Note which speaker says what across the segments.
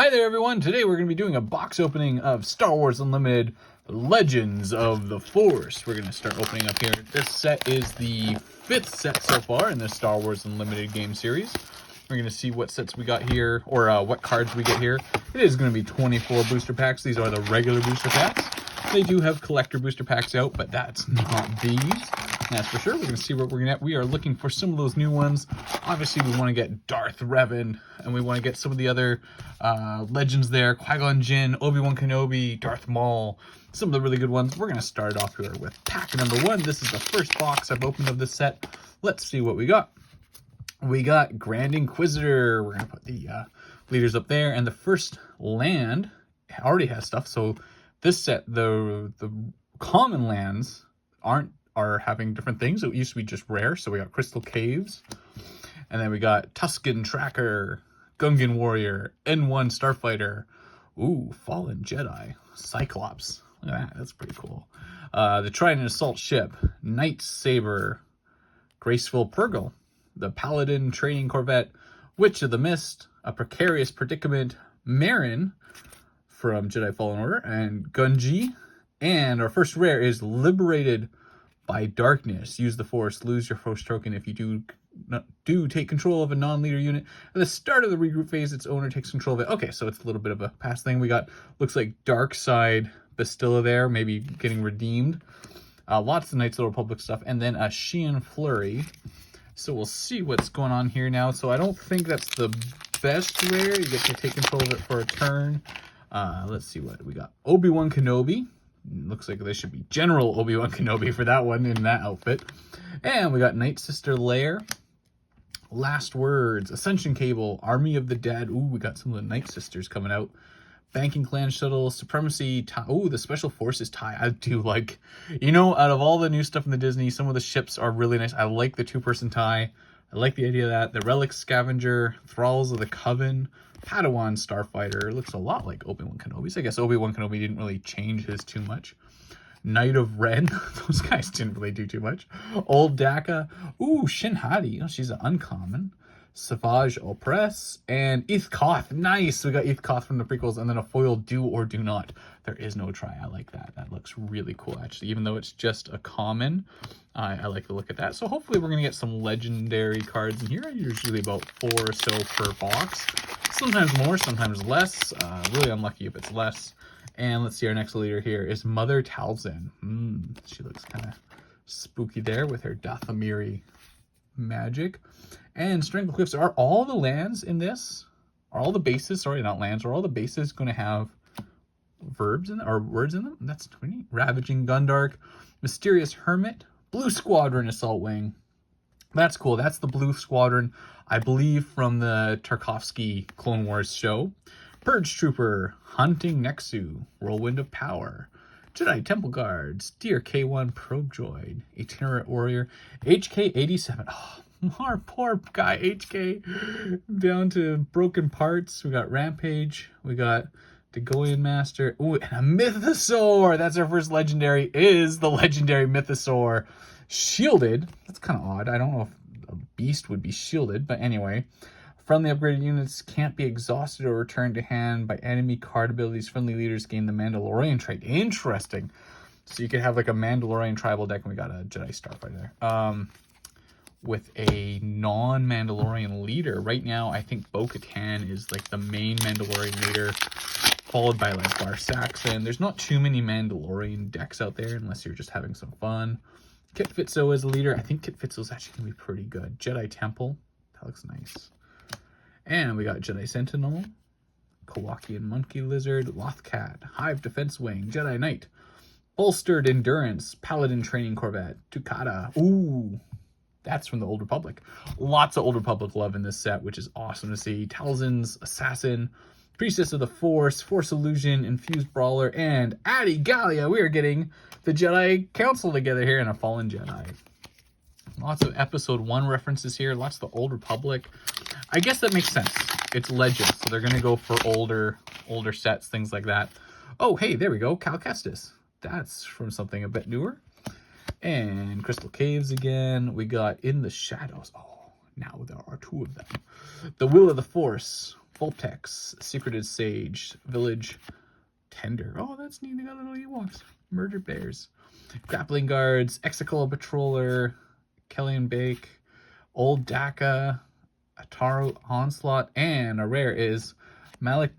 Speaker 1: Hi there everyone, today we're going to be doing a box opening of Star Wars Unlimited Legends of the Force. We're going to start opening up here. This set is the 5th set so far in the Star Wars Unlimited game series. We're going to see what sets we got here, or what cards we get here. It is going to be 24 booster packs. These are the regular booster packs. They do have collector booster packs out, but that's not these. That's for sure. We're going to see what we're going to get. We are looking for some of those new ones. Obviously, we want to get Darth Revan, and we want to get some of the other legends there. Qui-Gon Jinn, Obi-Wan Kenobi, Darth Maul, some of the really good ones. We're going to start off here with pack number 1. This is the first box I've opened of this set. Let's see what we got. We got Grand Inquisitor. We're going to put the leaders up there, and the first land already has stuff. So this set, the common lands are having different things. It used to be just rare. So we got Crystal Caves, and then we got Tusken Tracker, Gungan Warrior, N1 Starfighter, ooh, Fallen Jedi, Cyclops. Look at that, that's pretty cool. The Trident Assault Ship, Night Saber, Graceful Purgle, the Paladin Training Corvette, Witch of the Mist, A Precarious Predicament, Marin from Jedi Fallen Order, and Gunji. And our first rare is Liberated by Darkness. Use the Force, lose your Force token if you do take control of a non-leader unit. At the start of the regroup phase, its owner takes control of it. Okay, so it's a little bit of a past thing. We got, looks like Dark Side Bastilla there, maybe getting redeemed. Lots of Knights of the Republic stuff, and then a Sheehan Flurry. So we'll see what's going on here now. So I don't think that's the best rare. You get to take control of it for a turn. Let's see what we got. Obi-Wan Kenobi. Looks like there should be General Obi-Wan Kenobi for that one in that outfit. And we got Night Sister Lair, Last Words, Ascension Cable, Army of the Dead. Ooh, we got some of the Night Sisters coming out. Banking Clan Shuttle, Supremacy, ooh, the Special Forces tie. I do like, you know, out of all the new stuff in the Disney, some of the ships are really nice. I like the 2-person tie. I like the idea of that. The Relic Scavenger, Thralls of the Coven, Padawan Starfighter. It looks a lot like Obi-Wan Kenobi's. I guess Obi-Wan Kenobi didn't really change his too much. Knight of Ren. Those guys didn't really do too much. Old Daka. Ooh, Shin Hati. Oh, she's an uncommon. Savage Opress. And Eth Koth. Nice. We got Eth Koth from the prequels. And then a foil Do or Do Not. There is no try. I like that. That looks really cool, actually. Even though it's just a common, I like the look at that. So hopefully we're going to get some legendary cards in here. Usually about 4 or so per box. Sometimes more, sometimes less. Really unlucky if it's less. And let's see, our next leader here is Mother Talzin. She looks kind of spooky there with her Dathamiri magic. And Strangle Cliffs. Are all the lands in this, are all the bases, sorry, not lands, are all the bases going to have verbs in them, or words in them? That's 20. Ravaging Gundark, Mysterious Hermit, Blue Squadron Assault Wing. That's cool. That's the Blue Squadron, I believe, from the Tarkovsky Clone Wars show. Purge Trooper, Hunting Nexu, Whirlwind of Power, Jedi Temple Guards, Dear K1 Probe Droid, Itinerant Warrior, HK-87. Oh, our poor guy HK, down to broken parts. We got Rampage, we got Dagoian Master, ooh, and a Mythosaur. That's our first legendary, is the legendary Mythosaur. Shielded. That's kind of odd. I don't know if a beast would be shielded, but anyway. Friendly upgraded units can't be exhausted or returned to hand by enemy card abilities. Friendly leaders gain the Mandalorian trait. Interesting. So you could have like a Mandalorian tribal deck, and we got a Jedi Starfighter there. With a non-Mandalorian leader. Right now, I think Bo-Katan is like the main Mandalorian leader, followed by like Bar Saxon. There's not too many Mandalorian decks out there unless you're just having some fun. Kit Fisto as a leader. I think Kit Fisto is actually going to be pretty good. Jedi Temple. That looks nice. And we got Jedi Sentinel, Kowakian Monkey Lizard, Lothcat, Hive Defense Wing, Jedi Knight, Bolstered Endurance, Paladin Training Corvette, Tukata. Ooh, that's from the Old Republic. Lots of Old Republic love in this set, which is awesome to see. Talzin's Assassin, Priestess of the Force, Force Illusion, Infused Brawler, and Adi Gallia. We are getting the Jedi Council together here in a Fallen Jedi. Lots of Episode 1 references here. Lots of the Old Republic. I guess that makes sense. It's Legends, so they're going to go for older sets, things like that. Oh, hey, there we go. Cal Kestis. That's from something a bit newer. And Crystal Caves again. We got In the Shadows. Oh, now there are 2 of them. The Will of the Force. Voltex, Secreted Sage, Village Tender. Oh, that's neat. They got little Ewoks. Murder Bears. Grappling Guards, Exegol Patroller, Kellyan Bake, Old Daka, Ataru Onslaught, and a rare is Malakili.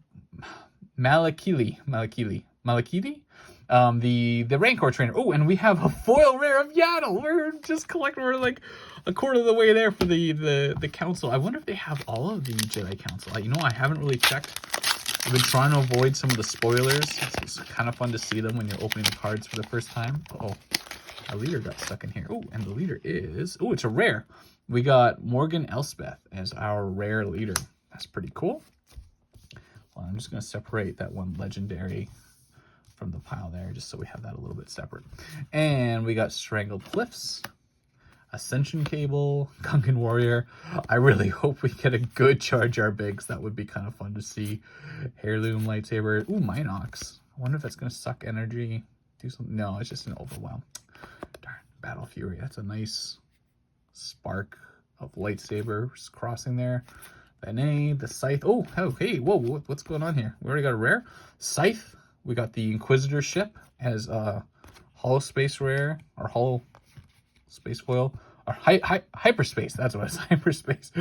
Speaker 1: The Rancor trainer. Oh, and we have a foil rare of Yaddle. We're just collecting. We're like a quarter of the way there for the council. I wonder if they have all of the Jedi Council. You know, I haven't really checked. I've been trying to avoid some of the spoilers. It's kind of fun to see them when you're opening the cards for the first time. Oh, a leader got stuck in here. Oh, and the leader is... Oh, it's a rare. We got Morgan Elspeth as our rare leader. That's pretty cool. Well, I'm just going to separate that one legendary from the pile there, just so we have that a little bit separate. And we got Strangled Cliffs, Ascension Cable, Gungan Warrior. I really hope we get a good Jar Jar Binks. That would be kind of fun to see. Heirloom Lightsaber. Ooh, Minox. I wonder if that's going to suck energy. Do something. No, it's just an overwhelm. Darn. Battle Fury. That's a nice spark of lightsabers crossing there. Bene, the Scythe. Oh, hey, whoa, what's going on here? We already got a rare. Scythe. We got the Inquisitor ship as a Hollow Space rare, or Hollow Space foil, or Hyperspace. That's what it is, Hyperspace.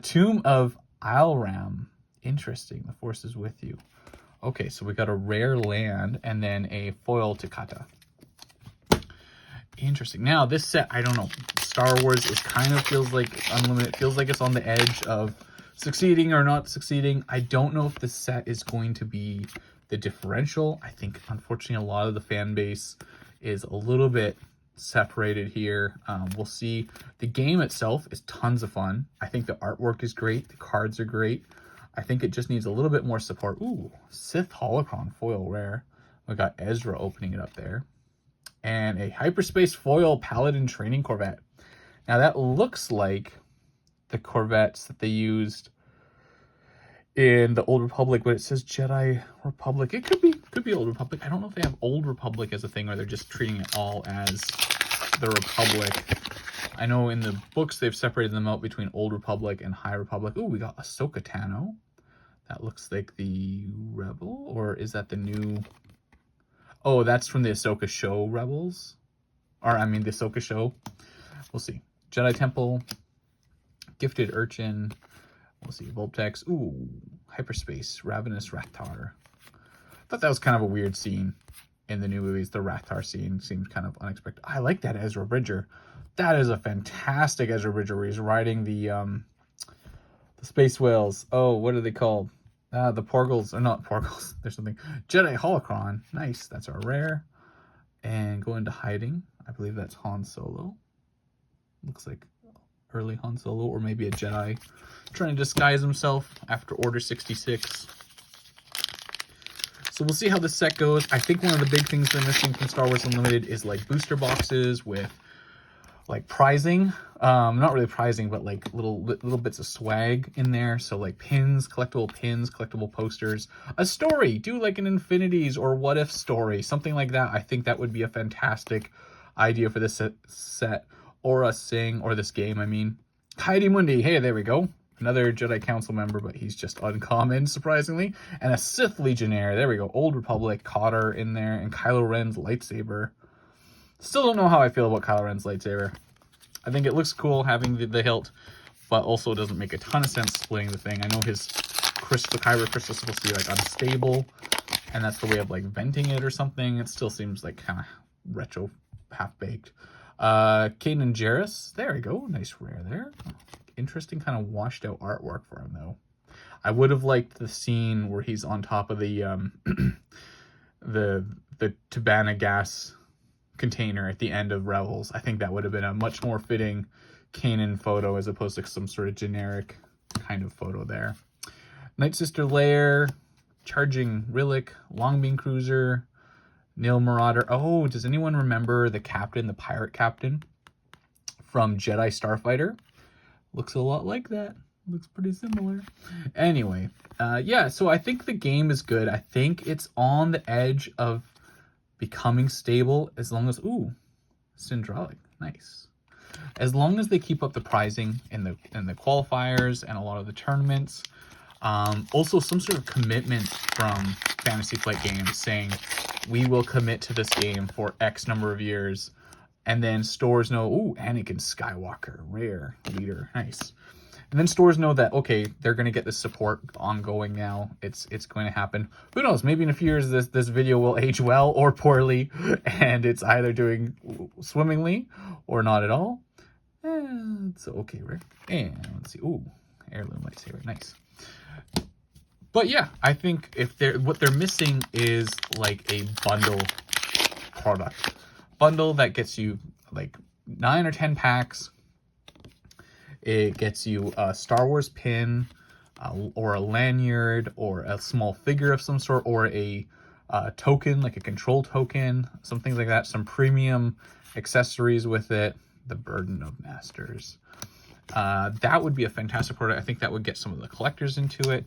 Speaker 1: Tomb of Ilram. Interesting. The Force is with you. Okay, so we got a rare land and then a foil Takata. Interesting. Now, this set, I don't know. Star Wars, it kind of feels like Unlimited. It feels like it's on the edge of succeeding or not succeeding. I don't know if this set is going to be the differential. I think, unfortunately, a lot of the fan base is a little bit separated here. We'll see. The game itself is tons of fun. I think the artwork is great. The cards are great. I think it just needs a little bit more support. Ooh, Sith Holocron foil rare. We got Ezra opening it up there. And a Hyperspace foil Paladin training Corvette. Now that looks like the Corvettes that they used in the Old Republic, but it says Jedi Republic. It could be Old Republic. I don't know if they have Old Republic as a thing or they're just treating it all as the Republic. I know in the books they've separated them out between Old Republic and High Republic. Ooh, we got Ahsoka Tano. That looks like the Rebel, or is that the new... Oh, that's from the Ahsoka Show Rebels. Or, I mean, the Ahsoka Show. We'll see. Jedi Temple. Gifted Urchin. We'll see. Voltex. Ooh, Hyperspace. Ravenous Rathtar. Thought that was kind of a weird scene in the new movies. The Rathtar scene seemed kind of unexpected. I like that Ezra Bridger. That is a fantastic Ezra Bridger where he's riding the space whales. Oh, what are they called? The Porgles, or not Porgles, there's something. Jedi Holocron, nice, that's our rare. And go into hiding, I believe that's Han Solo. Looks like early Han Solo, or maybe a Jedi trying to disguise himself after Order 66. So we'll see how this set goes. I think one of the big things they're missing from Star Wars Unlimited is like booster boxes with like prizing, not really prizing, but like little bits of swag in there. So like pins, collectible posters, a story, do like an Infinities or What If story, something like that. I think that would be a fantastic idea for this set, or a Sing, or this game, I mean. Heidi Mundi, hey, there we go. Another Jedi Council member, but he's just uncommon, surprisingly. And a Sith Legionnaire, there we go. Old Republic, Cotter in there, and Kylo Ren's lightsaber. Still don't know how I feel about Kylo Ren's lightsaber. I think it looks cool having the hilt, but also doesn't make a ton of sense splitting the thing. I know his crystal, Kyber crystal is supposed to be like unstable, and that's the way of like venting it or something. It still seems like kind of retro, half-baked. Kanan Jarrus, there we go. Nice rare there. Interesting kind of washed out artwork for him though. I would have liked the scene where he's on top of the the Tabana gas container at the end of Rebels. I think that would have been a much more fitting Kanan photo as opposed to some sort of generic kind of photo there. Night Sister Lair, Charging Rillick, Longbeam Cruiser, Nil Marauder. Oh, does anyone remember the captain, the pirate captain from Jedi Starfighter? Looks a lot like that. Looks pretty similar. Anyway, yeah, so I think the game is good. I think it's on the edge of becoming stable as long as, ooh, Syndralic, nice. As long as they keep up the prizing in the qualifiers and a lot of the tournaments, Also, some sort of commitment from Fantasy Flight Games saying, we will commit to this game for X number of years. And then stores know, ooh, Anakin Skywalker, rare leader, nice. And then stores know that, okay, they're going to get this support ongoing now. It's going to happen. Who knows? Maybe in a few years, this video will age well or poorly, and it's either doing swimmingly or not at all. It's okay, right? And let's see. Ooh, heirloom lightsaber, nice. But yeah, I think what they're missing is like a bundle product. Bundle that gets you like 9 or 10 packs. It gets you a Star Wars pin, or a lanyard, or a small figure of some sort, or a token, like a control token, some things like that. Some premium accessories with it. The Burden of Masters. That would be a fantastic product. I think that would get some of the collectors into it,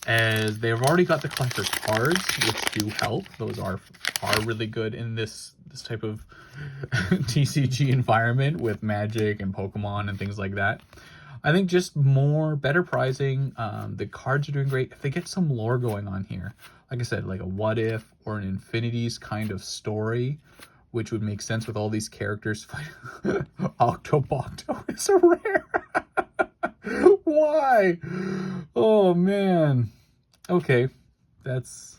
Speaker 1: as they've already got the collector cards, which do help. Those are really good in this type of TCG environment with Magic and Pokemon and things like that. I think just better pricing. The cards are doing great. If they get some lore going on here, like I said, like a What If or an Infinities kind of story, which would make sense with all these characters. Octobocto is a rare. Why? Oh man. Okay, that's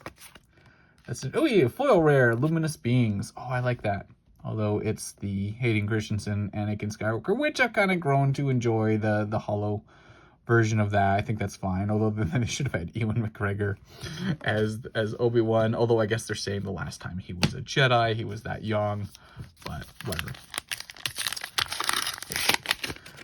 Speaker 1: it. Oh yeah, foil rare, Luminous Beings. Oh, I like that. Although it's the Hayden Christensen Anakin Skywalker, which I've kind of grown to enjoy the hollow version of that. I think that's fine. Although then they should have had Ewan McGregor as Obi-Wan. Although I guess they're saying the last time he was a Jedi, he was that young. But whatever.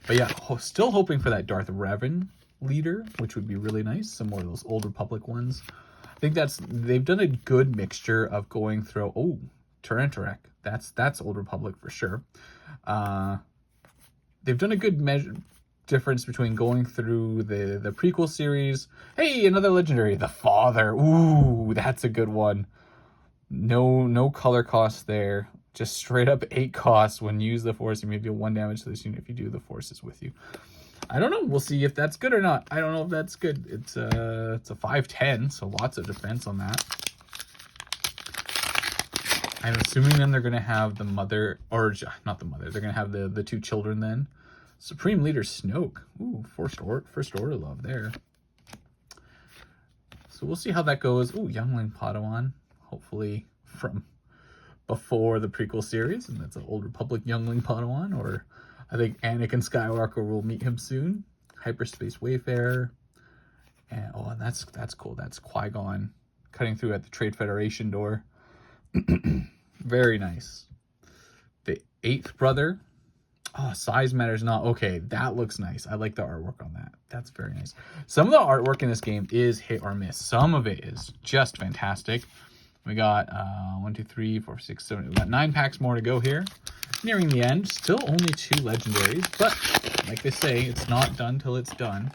Speaker 1: But yeah, still hoping for that Darth Revan leader, which would be really nice. Some more of those Old Republic ones. I think they've done a good mixture of going through. Oh, Tarantarek. That's Old Republic for sure. They've done a good difference between going through the prequel series. Hey, another legendary, the Father. Ooh, that's a good one. No color cost there. Just straight up 8 costs. When you use the Force, you may deal 1 damage to this unit if you do. The Force is with you. I don't know. We'll see if that's good or not. I don't know if that's good. It's a 5/10, so lots of defense on that. I'm assuming then they're going to have the mother, or not the mother. They're going to have the 2 children then. Supreme Leader Snoke. Ooh, first order love there. So we'll see how that goes. Ooh, Youngling Padawan. Hopefully from before the prequel series, and that's an Old Republic Youngling Padawan, or I think Anakin Skywalker will meet him soon. Hyperspace Wayfarer. And oh, that's cool. That's Qui-Gon cutting through at the Trade Federation door. Very nice. The 8th brother. Oh, size matters not. Okay, that looks nice. I like the artwork on that. That's very nice. Some of the artwork in this game is hit or miss. Some of it is just fantastic. We got 1, 2, 3, 4, 6, 7. We got 9 packs more to go here. Nearing the end. Still only 2 legendaries, but like they say, it's not done till it's done.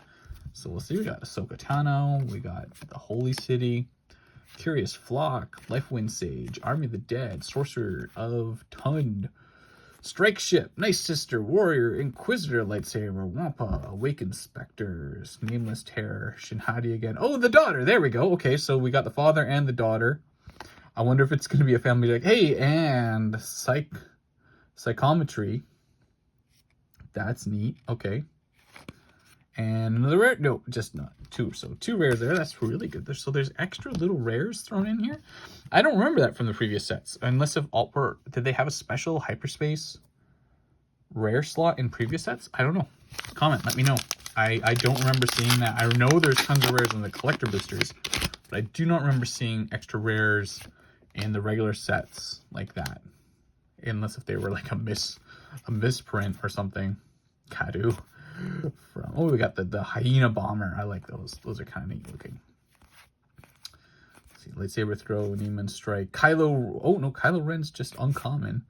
Speaker 1: So we'll see. We got Ahsoka Tano. We got the Holy City. Curious Flock, Lifewind Sage, Army of the Dead, Sorcerer of Tund, Strike Ship, Nice Sister, Warrior, Inquisitor, Lightsaber, Wampa, Awakened Specters, Nameless Terror, Shinhadi again. Oh, the daughter. There we go. Okay, so we got the father and the daughter. I wonder if it's going to be a family like, hey, and Psychometry. That's neat. Okay. And another rare. No, just not 2. So 2 rares there. That's really good. So there's extra little rares thrown in here. I don't remember that from the previous sets. Unless if did they have a special hyperspace rare slot in previous sets? I don't know. Comment. Let me know. I don't remember seeing that. I know there's tons of rares in the collector boosters, but I do not remember seeing extra rares in the regular sets like that. Unless if they were like a misprint or something. Kadu. Oh, we got the Hyena Bomber. I like those. Those are kind of neat looking. Let's see, Lightsaber Throw, Neiman Strike. Kylo. Oh, no, Kylo Ren's just uncommon.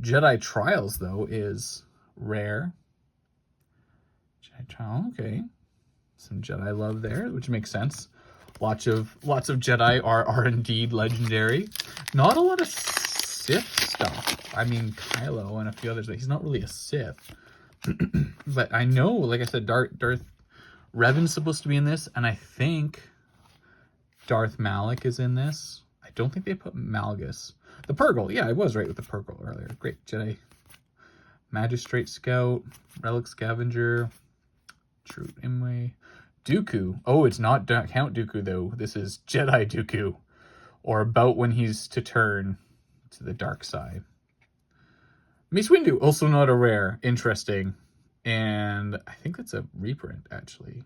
Speaker 1: Jedi Trials, though, is rare. Jedi Trial, okay. Some Jedi love there, which makes sense. Lots of Jedi are indeed legendary. Not a lot of Sith stuff. I mean, Kylo and a few others, but he's not really a Sith. But I know, like I said, Darth Revan's supposed to be in this, and I think Darth Malak is in this. I don't think they put Malgus. The Purgle, yeah, I was right with the Purgle earlier. Great, Jedi. Magistrate Scout, Relic Scavenger, True Imwe, Dooku. Oh, it's not Count Dooku, though. This is Jedi Dooku, or about when he's to turn to the dark side. Mace Windu, also not a rare. Interesting. And I think that's a reprint, actually.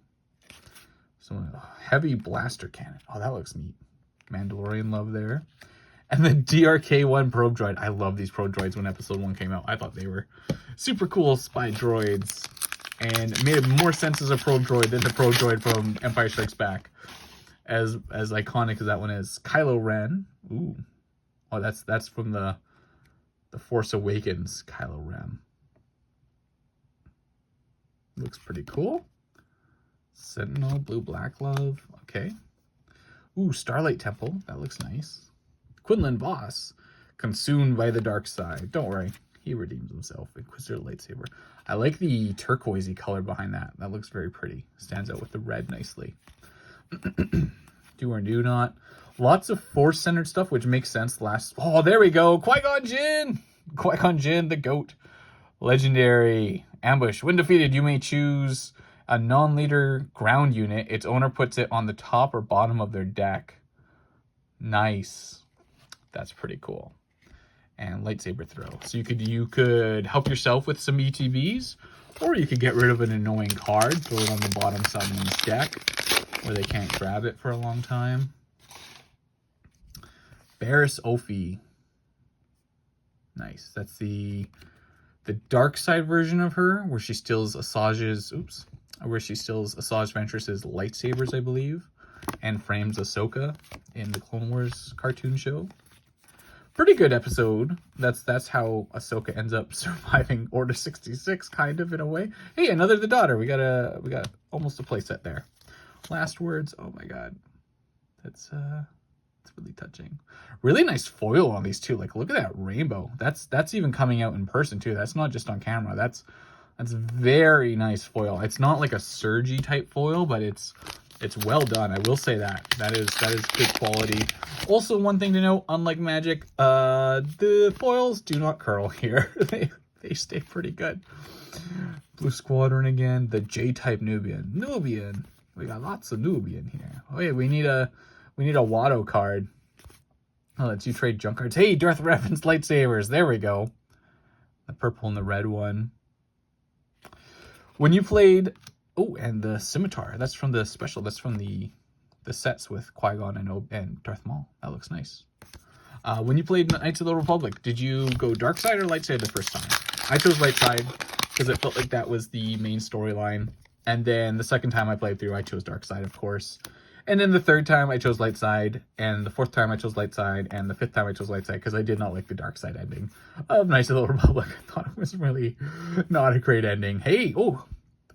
Speaker 1: So, heavy blaster cannon. Oh, that looks neat. Mandalorian love there. And the DRK-1 probe droid. I love these probe droids when episode 1 came out. I thought they were super cool spy droids. And it made more sense as a probe droid than the probe droid from Empire Strikes Back. As iconic as that one is. Kylo Ren. Ooh. Oh, that's from the Force Awakens Kylo Ren. Looks pretty cool. Sentinel, Blue Black Love. Okay. Ooh, Starlight Temple. That looks nice. Quinlan Voss. Consumed by the dark side. Don't worry. He redeems himself. Inquisitor lightsaber. I like the turquoisey color behind that. That looks very pretty. Stands out with the red nicely. Do or do not. Lots of Force-centered stuff, which makes sense. Oh, there we go. Qui-Gon Jinn. Qui-Gon Jinn, the goat. Legendary. Ambush. When defeated, you may choose a non-leader ground unit. Its owner puts it on the top or bottom of their deck. Nice. That's pretty cool. And lightsaber throw. So you could help yourself with some ETBs, or you could get rid of an annoying card, throw it on the bottom side of the deck, where they can't grab it for a long time. Barriss Offee. Nice. That's the dark side version of her, where she steals Asajj's, Asajj Ventress's lightsabers, I believe, and frames Ahsoka in the Clone Wars cartoon show. Pretty good episode. That's how Ahsoka ends up surviving Order 66, kind of, in a way. Hey, another The Daughter. We got almost a playset there. Last words. Oh my god, that's really touching. Really nice foil on these two. Like, look at that rainbow. That's even coming out in person too. That's not just on camera. That's very nice foil. It's not like a Sergi type foil, but it's well done. I will say that. That is good quality. Also, one thing to note, unlike Magic, the foils do not curl here. they stay pretty good. Blue Squadron again. The J-type Nubian. We got lots of Nubian here. Oh yeah, we need a Watto card. Oh, lets you trade junk cards. Hey, Darth Revan's lightsabers. There we go. The purple and the red one. When you played... Oh, and the scimitar. That's from the special. That's from the sets with Qui-Gon and Darth Maul. That looks nice. When you played Knights of the Republic, did you go dark side or light side the first time? I chose light side because it felt like that was the main storyline. And then the second time I played through, I chose dark side, of course. And then the third time I chose light side, and the fourth time I chose light side, and the fifth time I chose light side because I did not like the dark side ending of Knights of the Republic. I thought it was really not a great ending. Hey, oh,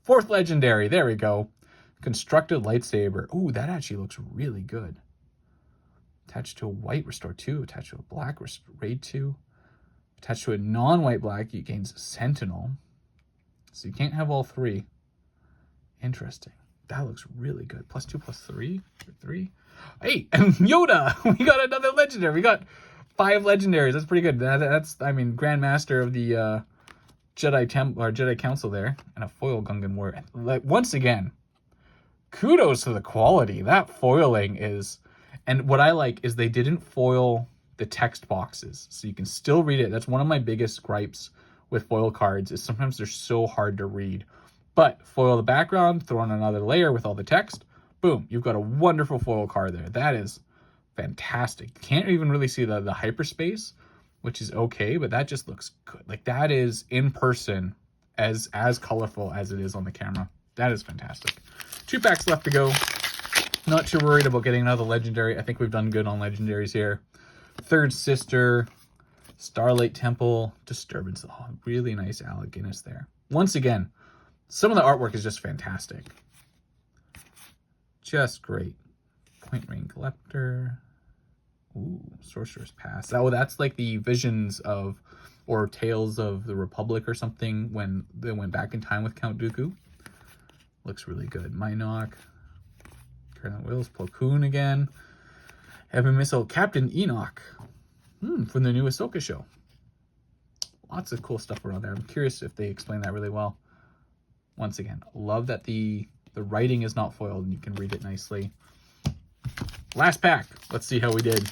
Speaker 1: fourth legendary. There we go. Constructed lightsaber. Ooh, that actually looks really good. Attached to a white, restore 2. Attached to a black, raid 2. Attached to a non-white black, you gain Sentinel. So you can't have all three. Interesting. That looks really good. +2, +3. 3. Hey, and Yoda! We got another legendary. We got 5 legendaries. That's pretty good. That's Grandmaster of the Jedi Council there. And a foil Gungan Warrior. Like, once again, kudos to the quality. That foiling is... And what I like is they didn't foil the text boxes. So you can still read it. That's one of my biggest gripes with foil cards, is sometimes they're so hard to read. But foil the background, throw on another layer with all the text, boom, you've got a wonderful foil card there. That is fantastic. You can't even really see the hyperspace, which is okay, but that just looks good. Like, that is in person as colorful as it is on the camera. That is fantastic. 2 packs left to go. Not too worried about getting another legendary. I think we've done good on legendaries here. Third Sister, Starlight Temple, Disturbance. Oh, really nice Alec Guinness there. Once again, some of the artwork is just fantastic. Just great. Point Ring Collector. Ooh, Sorcerer's Pass. Oh, that's like the visions of, or Tales of the Republic or something, when they went back in time with Count Dooku. Looks really good. Minok. Current Wills. Plo Koon again. Heavy Missile. Captain Enoch. From the new Ahsoka show. Lots of cool stuff around there. I'm curious if they explain that really well. Once again, love that the writing is not foiled and you can read it nicely. Last pack. Let's see how we did.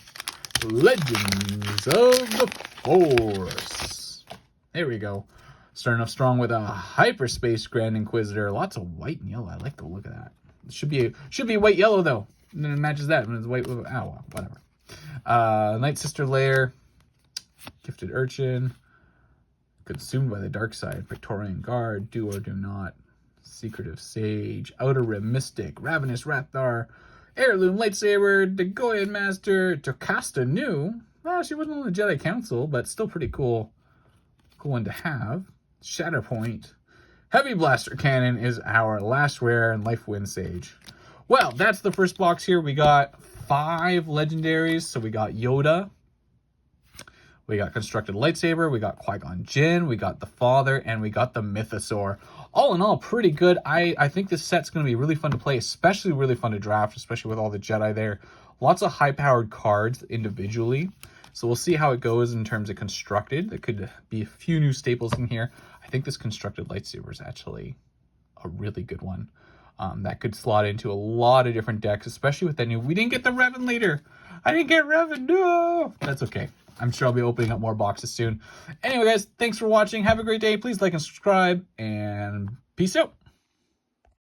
Speaker 1: Legends of the Force. There we go. Starting off strong with a Hyperspace Grand Inquisitor. Lots of white and yellow. I like the look of that. It should be white yellow though. And then it matches that when it's white. Oh, well, whatever. Night Sister Lair. Gifted Urchin. Consumed by the Dark Side. Praetorian Guard. Do or Do Not. Secretive Sage. Outer Rim Mystic. Ravenous Rathar. Heirloom Lightsaber. Dagoyan Master. Jocasta Nu. Well, she wasn't on the Jedi Council, but still pretty cool. Cool one to have. Shatterpoint. Heavy Blaster Cannon is our last rare, and Life Wind Sage. Well, that's the first box here. We got 5 legendaries. So we got Yoda. We got Constructed Lightsaber. We got Qui-Gon Jinn. We got the Father. And we got the Mythosaur. All in all, pretty good. I think this set's going to be really fun to play, especially really fun to draft, especially with all the Jedi there. Lots of high-powered cards individually. So we'll see how it goes in terms of constructed. There could be a few new staples in here. I think this Constructed Lightsaber is actually a really good one. That could slot into a lot of different decks, especially with that new... We didn't get the Revan leader. I didn't get Revan. No! That's okay. I'm sure I'll be opening up more boxes soon. Anyway, guys, thanks for watching. Have a great day. Please like and subscribe, and peace out.